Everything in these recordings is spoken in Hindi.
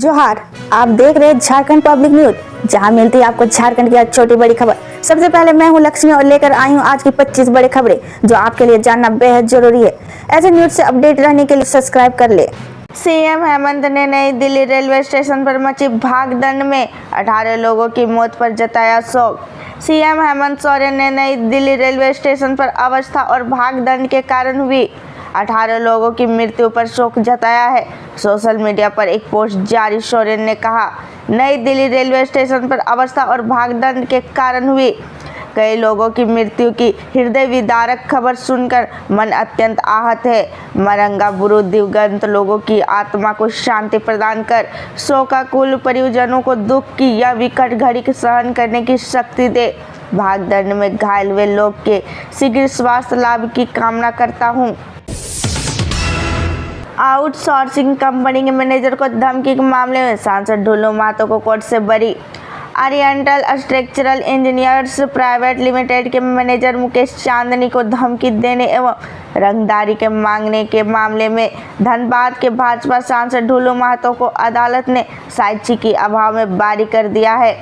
जोहार, आप देख रहे हैं झारखंड पब्लिक न्यूज, जहां मिलती है आपको झारखंड की हर छोटी बड़ी खबर। सबसे पहले मैं हूं लक्ष्मी और लेकर आई हूं आज की 25 बड़ी खबरें जो आपके लिए जानना बेहद जरूरी है। ऐसे न्यूज से अपडेट रहने के लिए सब्सक्राइब कर ले। सीएम हेमंत ने नई दिल्ली रेलवे स्टेशन पर मची भागदड़ में 18 लोगों की मौत पर जताया शोक। सीएम हेमंत सोरेन ने नई दिल्ली रेलवे स्टेशन पर अवस्था और भागदड़ के कारण हुई 18 लोगों की मृत्यु पर शोक जताया है। सोशल मीडिया पर एक पोस्ट जारी सोरेन ने कहा, नई दिल्ली रेलवे स्टेशन पर अवस्था और भागदड़ के कारण हुई कई लोगों की मृत्यु की हृदय विदारक खबर सुनकर मन अत्यंत आहत है। मरंगा बुरु दिवंगत लोगों की आत्मा को शांति प्रदान कर शोकाकुल परिजनों को दुख की यह विकट घड़ी सहन करने की शक्ति दे। भागदड़ में घायल हुए लोग के शीघ्र स्वास्थ्य लाभ की कामना करता हूँ। आउटसोर्सिंग कंपनी के मैनेजर को धमकी के मामले में सांसद ढुल्लू महतो को कोर्ट से बरी। Oriental structural engineers private limited के मैनेजर मुकेश चांदनी को धमकी देने एवं रंगदारी के मांगने के मामले में धनबाद के भाजपा सांसद ढुल्लू महतो को अदालत ने साक्ष्य के अभाव में बरी कर दिया है।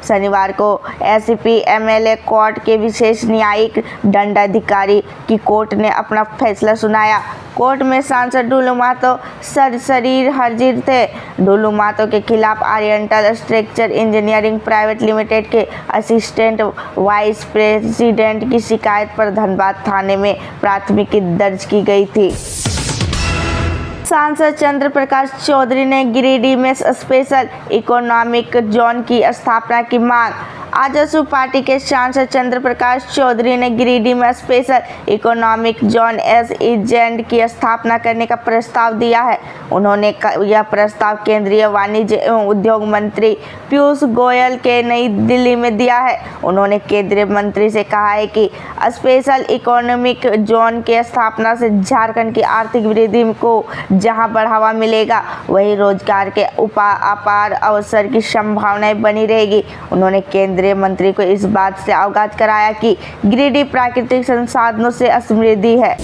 शनिवार को एसपी एमएलए कोर्ट के विशेष न्यायिक दंडाधिकारी की कोर्ट ने अपना फैसला सुनाया। कोर्ट में सांसद ढुल्लू महतो सशरीर हाजिर थे। ढुल्लू महतो के खिलाफ oriental structure engineering private limited के असिस्टेंट वाइस प्रेसिडेंट की शिकायत पर धनबाद थाने में प्राथमिकी दर्ज की गई थी। सांसद चंद्र प्रकाश चौधरी ने गिरिडीह में स्पेशल इकोनॉमिक जोन की स्थापना की मांग। आजसू पार्टी के सांसद चंद्र प्रकाश चौधरी ने गिरिडीह में स्पेशल इकोनॉमिक जोन SEZ की स्थापना करने का प्रस्ताव दिया है। उन्होंने यह प्रस्ताव केंद्रीय वाणिज्य एवं उद्योग मंत्री पीयूष गोयल के नई दिल्ली में दिया है। उन्होंने केंद्रीय मंत्री से कहा है कि स्पेशल इकोनॉमिक जोन के स्थापना से झारखंड की आर्थिक वृद्धि को जहां बढ़ावा मिलेगा, वहीं रोजगार के अपार अवसर की संभावनाएं बनी रहेगी। उन्होंने केंद्रीय मंत्री को इस बात से अवगत कराया कि गिरिडीह प्राकृतिक संसाधनों से समृद्ध है।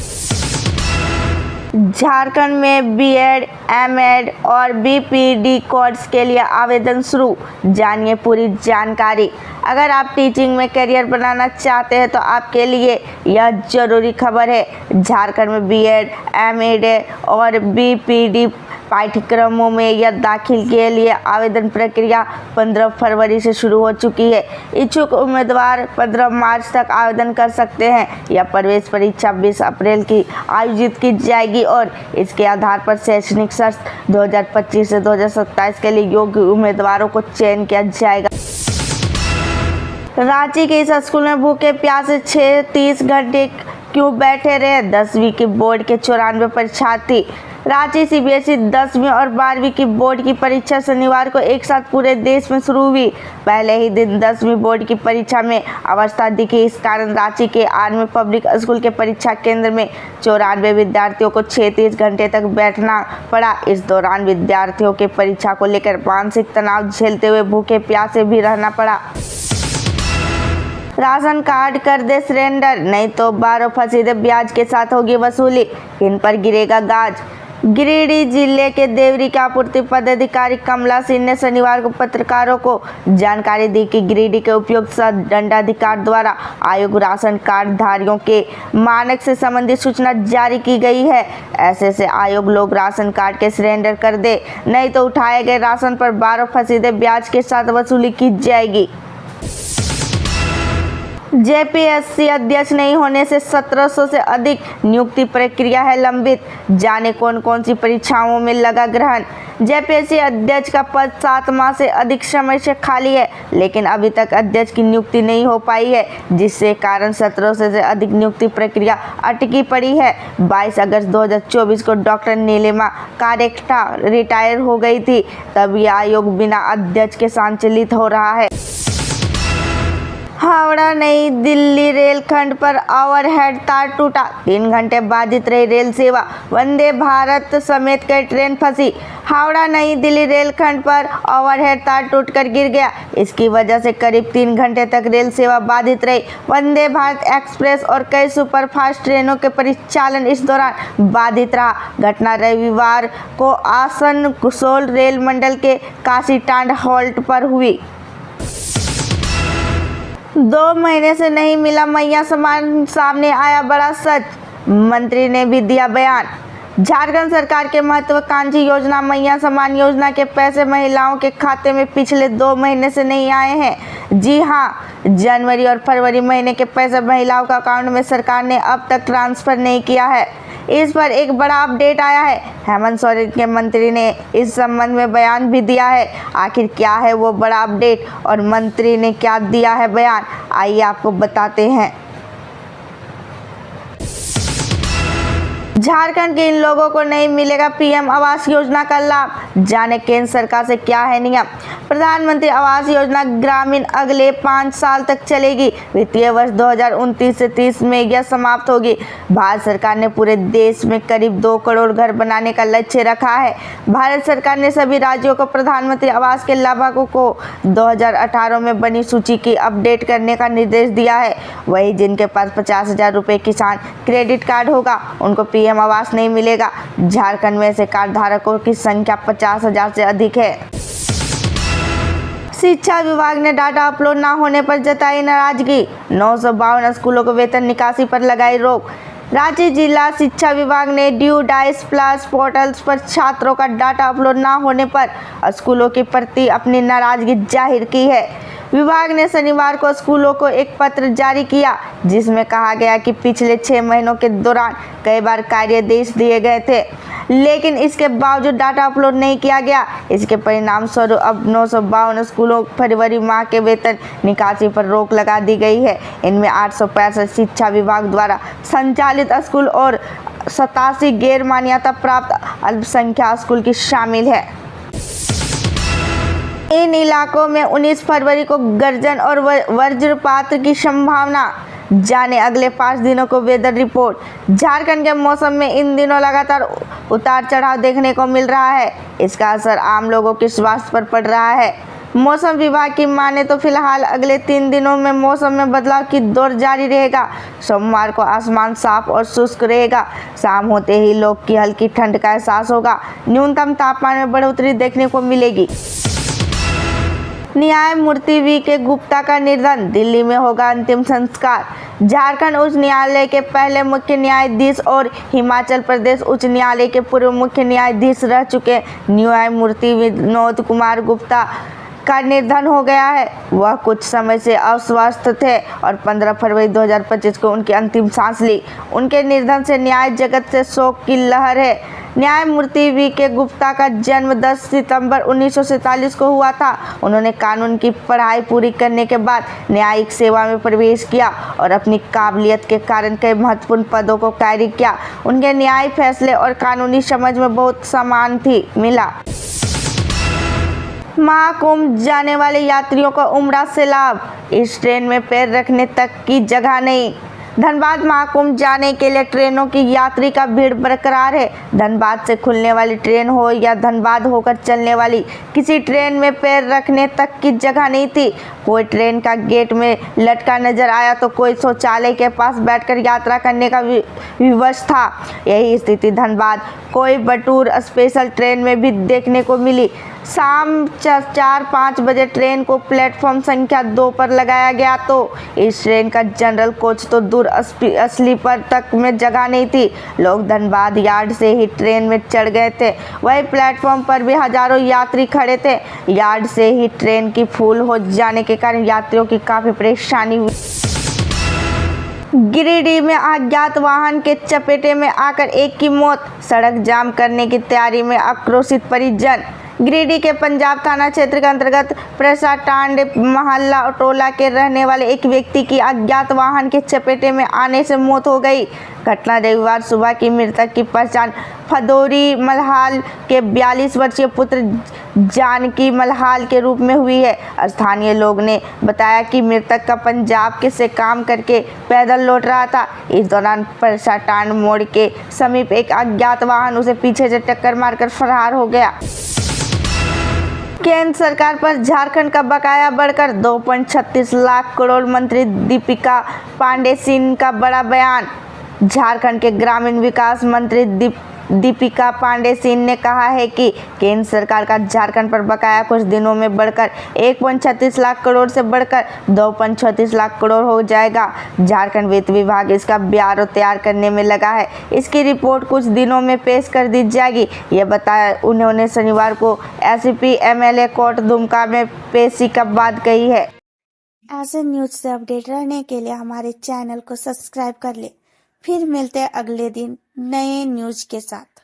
झारखंड में बीएड, एमएड और बीपीडी कोर्स के लिए आवेदन शुरू, जानिए पूरी जानकारी। अगर आप टीचिंग में करियर बनाना चाहते हैं तो आपके लिए यह जरूरी खबर है। झारखंड में बीएड, एमएड और बीपीडी पाठ्यक्रमों में यह दाखिल के लिए आवेदन प्रक्रिया 15 फरवरी से शुरू हो चुकी है। इच्छुक उम्मीदवार 15 मार्च तक आवेदन कर सकते हैं। यह प्रवेश परीक्षा 20 अप्रैल की आयोजित की जाएगी और इसके आधार पर शैक्षणिक सत्र 2025 से 2027 के लिए योग्य उम्मीदवारों को चयन किया जाएगा। रांची के इस स्कूल में भूखे प्यासे 36 घंटे क्यों बैठे रहे 10वीं की बोर्ड के 94 परीक्षार्थी। रांची सीबीएसई 10वीं और 12वीं की बोर्ड की परीक्षा शनिवार को एक साथ पूरे देश में शुरू हुई। पहले ही दिन 10वीं बोर्ड की परीक्षा में अवस्था दिखी। इस कारण रांची के आर्मी पब्लिक स्कूल के परीक्षा केंद्र में 94 विद्यार्थियों को 36 घंटे तक बैठना पड़ा। इस दौरान विद्यार्थियों के परीक्षा को लेकर मानसिक तनाव झेलते हुए भूखे प्यासे भी रहना पड़ा। राशन कार्ड कर दे सरेंडर, नहीं तो 12% ब्याज के साथ होगी वसूली, इन पर गिरेगा गाज। गिरिडीह जिले के देवरी के आपूर्ति पदाधिकारी कमला सिंह ने शनिवार को पत्रकारों को जानकारी दी कि गिरिडीह के उपयुक्त दंडाधिकारी द्वारा आयोग राशन कार्ड धारियों के मानक से संबंधित सूचना जारी की गई है। ऐसे से आयोग लोग राशन कार्ड के सरेंडर कर दे, नहीं तो उठाए गए राशन पर 12% ब्याज के साथ वसूली की जाएगी। जेपीएससी अध्यक्ष नहीं होने से 1700 से अधिक नियुक्ति प्रक्रिया है लंबित, जाने कौन कौन सी परीक्षाओं में लगा ग्रहण। जेपीएससी अध्यक्ष का पद 7 माह से अधिक समय से खाली है, लेकिन अभी तक अध्यक्ष की नियुक्ति नहीं हो पाई है, जिससे कारण 1700 से अधिक नियुक्ति प्रक्रिया अटकी पड़ी है। 22 अगस्त 2024 को डॉक्टर नीलिमा कारेक्टा रिटायर हो गई थी, तब यह आयोग बिना अध्यक्ष के संचालित हो रहा है। हावड़ा नई दिल्ली रेलखंड पर ओवरहेड तार टूटा, 3 घंटे बाधित रही रेल सेवा। वंदे भारत समेत कई ट्रेन फंसी। हावड़ा नई दिल्ली रेलखंड पर ओवरहेड तार टूटकर गिर गया। इसकी वजह से करीब 3 घंटे तक रेल सेवा बाधित रही। वंदे भारत एक्सप्रेस और कई सुपरफास्ट ट्रेनों के परिचालन इस दौरान बाधित रहा। घटना रविवार को आसनसोल रेल मंडल के काशीटांड हॉल्ट पर हुई। 2 महीने से नहीं मिला मैया सम्मान, सामने आया बड़ा सच। मंत्री ने भी दिया बयान। झारखंड सरकार के महत्वाकांक्षी योजना मैया सम्मान योजना के पैसे महिलाओं के खाते में पिछले 2 महीने से नहीं आए हैं। जी हां, जनवरी और फरवरी महीने के पैसे महिलाओं के अकाउंट में सरकार ने अब तक ट्रांसफर नहीं किया है। इस पर एक बड़ा अपडेट आया है। हेमंत सोरेन के मंत्री ने इस संबंध में बयान भी दिया है। आखिर क्या है वो बड़ा अपडेट और मंत्री ने क्या दिया है बयान, आइए आपको बताते हैं। झारखंड के इन लोगों को नहीं मिलेगा पीएम आवास योजना का लाभ, जाने केंद्र सरकार से क्या है नियम। प्रधानमंत्री आवास योजना ग्रामीण अगले 5 साल तक चलेगी। वित्तीय वर्ष 2029 से 30 में यह समाप्त होगी। भारत सरकार ने पूरे देश में करीब 2 करोड़ घर बनाने का लक्ष्य रखा है। भारत सरकार ने सभी राज्यों को प्रधानमंत्री आवास के लाभुकों को 2018 में बनी सूची की अपडेट करने का निर्देश दिया है। वही जिनके पास 50,000 रुपये किसान क्रेडिट कार्ड होगा उनको पीएम आवास नहीं मिलेगा। झारखंड में ऐसे कार्ड धारकों की संख्या 50,000 से अधिक है। शिक्षा विभाग ने डाटा अपलोड न होने पर जताई नाराजगी। 952 स्कूलों को वेतन निकासी पर लगाई रोक। रांची जिला शिक्षा विभाग ने ड्यू डाइस प्लस पोर्टल्स पर छात्रों का डाटा अपलोड न होने पर स्कूलों के प्रति अपनी नाराजगी जाहिर की है। विभाग ने शनिवार को स्कूलों को एक पत्र जारी किया जिसमें कहा गया कि पिछले 6 महीनों के दौरान कई बार कार्यादेश दिए गए थे, लेकिन इसके बावजूद डाटा अपलोड नहीं किया गया। इसके परिणाम स्वरूप अब 952 स्कूलों फरवरी माह के वेतन निकासी पर रोक लगा दी गई है। इनमें 865 शिक्षा विभाग द्वारा संचालित स्कूल और 87 गैर मान्यता प्राप्त अल्पसंख्यक स्कूल की शामिल है। इन इलाकों में 19 फरवरी को गर्जन और वज्रपात की संभावना, जाने अगले 5 दिनों को वेदर रिपोर्ट। झारखंड के मौसम में इन दिनों लगातार उतार चढ़ाव देखने को मिल रहा है। इसका असर आम लोगों के स्वास्थ्य पर पड़ रहा है। मौसम विभाग की माने तो फिलहाल अगले 3 दिनों में मौसम में बदलाव की दौर जारी रहेगा। सोमवार को आसमान साफ और शुष्क रहेगा। शाम होते ही लोग की हल्की ठंड का एहसास होगा। न्यूनतम तापमान में बढ़ोतरी देखने को मिलेगी। न्यायमूर्ति वी के गुप्ता का निधन, दिल्ली में होगा अंतिम संस्कार। झारखंड उच्च न्यायालय के पहले मुख्य न्यायाधीश और हिमाचल प्रदेश उच्च न्यायालय के पूर्व मुख्य न्यायाधीश रह चुके न्यायमूर्ति विनोद कुमार गुप्ता का निधन हो गया है। वह कुछ समय से अस्वस्थ थे और 15 फरवरी 2025 को उनकी अंतिम सांस ली। उनके निधन से न्याय जगत से शोक की लहर है। न्यायमूर्ति वी के गुप्ता का जन्म 10 सितंबर 1947 को हुआ था। उन्होंने कानून की पढ़ाई पूरी करने के बाद न्यायिक सेवा में प्रवेश किया और अपनी काबिलियत के कारण कई महत्वपूर्ण पदों को कैरी किया। उनके न्याय फैसले और कानूनी समझ में बहुत सम्मान थी मिला। महाकुंभ जाने वाले यात्रियों को उमड़ा से लाभ, इस ट्रेन में पैर रखने तक की जगह नहीं। धनबाद महाकुंभ जाने के लिए ट्रेनों की यात्री का भीड़ बरकरार है। धनबाद से खुलने वाली ट्रेन हो या धनबाद होकर चलने वाली, किसी ट्रेन में पैर रखने तक की जगह नहीं थी। कोई ट्रेन का गेट में लटका नजर आया तो कोई शौचालय के पास बैठकर यात्रा करने का विवश था। यही स्थिति धनबाद कोयम्बटूर स्पेशल ट्रेन में भी देखने को मिली। शाम 4-5 बजे ट्रेन को प्लेटफॉर्म संख्या 2 पर लगाया गया तो इस ट्रेन का जनरल कोच तो दूर स्लीपर तक में जगह नहीं थी। लोग धनबाद यार्ड से ही ट्रेन में चढ़ गए थे। वही प्लेटफॉर्म पर भी हजारों यात्री खड़े थे। यार्ड से ही ट्रेन की फुल हो जाने के कारण यात्रियों की काफी परेशानी हुई। गिरिडीह में अज्ञात वाहन के चपेटे में आकर एक की मौत, सड़क जाम करने की तैयारी में आक्रोशित परिजन। गिरिडीह के पंजाब थाना क्षेत्र के अंतर्गत प्रसाटांड मोहल्ला टोला के रहने वाले एक व्यक्ति की अज्ञात वाहन के चपेटे में आने से मौत हो गई। घटना रविवार सुबह की। मृतक की पहचान फदौरी मल्हाल के 42 वर्षीय पुत्र जानकी मल्हाल के रूप में हुई है। स्थानीय लोग ने बताया कि मृतक का पंजाब से काम करके पैदल लौट रहा था। इस दौरान प्रसाटांड मोड़ के समीप एक अज्ञात वाहन उसे पीछे से टक्कर मारकर फरार हो गया। केंद्र सरकार पर झारखंड का बकाया बढ़कर 2.36 लाख करोड़। मंत्री दीपिका पांडे सिंह का बड़ा बयान। झारखंड के ग्रामीण विकास मंत्री दीपिका पांडे सिंह ने कहा है कि केंद्र सरकार का झारखंड पर बकाया कुछ दिनों में बढ़कर 1.36 लाख करोड़ से बढ़कर 2.36 लाख करोड़ हो जाएगा। झारखंड वित्त विभाग इसका ब्यौरा तैयार करने में लगा है। इसकी रिपोर्ट कुछ दिनों में पेश कर दी जाएगी। यह बताया उन्होंने शनिवार को एसपी एमएलए कोर्ट दुमका में पेशी का बात कही है। ऐसे न्यूज से अपडेट रहने के लिए हमारे चैनल को सब्सक्राइब कर ले। फिर मिलते हैं अगले दिन नए न्यूज के साथ।